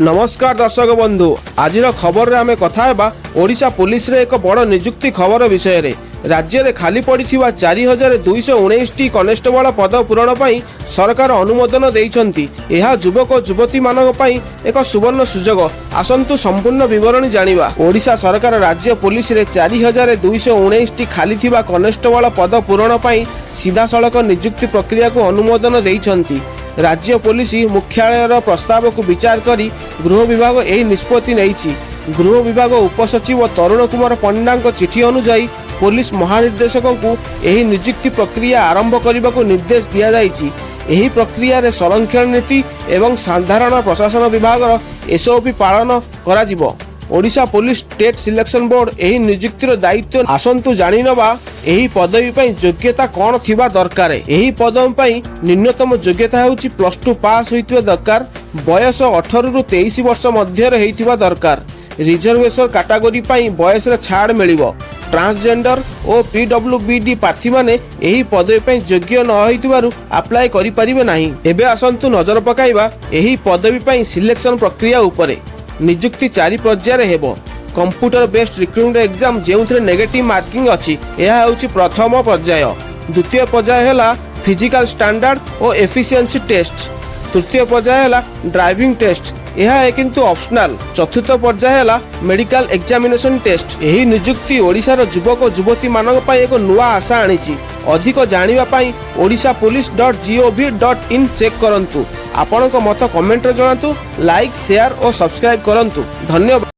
नमस्कार दर्शक बंधु आज खबर आम कथा ओडिशा पुलिस रे एक बड़ निजुक्ति खबर विषय रे राज्य रे खाली पड़ी 4219 टी कनेस्टेबल पद पूरण पई सरकार अनुमोदन देइछंती। एहा युवक और युवती मानक पई एक सुवर्ण सुजोग। आसंतु संपूर्ण विवरणी जानिबा। ओडिशा सरकार राज्य पुलिस रे 4219 टी खाली थिबा कनेस्टेबल पद पूरण पई सीधा सड़क निजुक्ति प्रक्रिया को अनुमोदन देइछंती। राज्य पुलिस मुख्यालय प्रस्ताव को विचार करी गृह विभाग यही निष्पत्ति नहीं। गृह विभाग उपसचिव तरुण कुमार पंडा चिठी अनुଯାयी पुलिस महानिर्देशक को यही नियुक्ति प्रक्रिया आरंभ करने को निर्देश दिया जाइछि। एही प्रक्रिया रे संरक्षण नीति एवं साधारण प्रशासन विभाग एसओपी पालन करा जिवो। Odisha police state selection board यही नियुक्तिर दायित्व। आसंतु जानि नबा एही पदवी पई योग्यता कौन थिबा दरकार। एही पदवी पई न्यूनतम योग्यता होउछि +2 पास होइथिबा दरकार। बयस 18 रु 23 वर्ष मध्य रे हेइथिबा दरकार। रिजर्वेशन कैटेगरी पई बयस रे छाड़ मिलिबो। ट्रांसजेंडर और पीडब्ल्यूबीडी प्रार्थी माने एही पदवी पई योग्य न होइथिबारु अप्लाई करि परिबे नाही। एबे आसंतु नजर पकाइबा एही पदवी पई सिलेक्शन प्रक्रिया उपरे। नियुक्ति 4 पर्याय हेबो। कंप्यूटर बेस्ड रिक्रूटमेंट एग्जाम जेउथरे नेगेटिव मार्किंग अछि एहा होउछि प्रथम पर्याय। द्वितीय पर्याय हैला फिजिकल स्टैंडर्ड और एफिशिएंसी टेस्ट। तृतीय पर्याय हैला ड्राइविंग टेस्ट, यह है किंतु ऑप्शनल। चतुर्थ पर्याय हैला मेडिकल एग्जामिनेशन टेस्ट। यही नियुक्ति ओडिशार युवक और युवती मानक पई एक नुआ आशा आनिछि। अधिक जानिबा पई odishapolice.gov.in चेक करंतु। आपनक मत कमेंट रे जणातु। लाइक शेयर और सब्सक्राइब करंतु। धन्यवाद।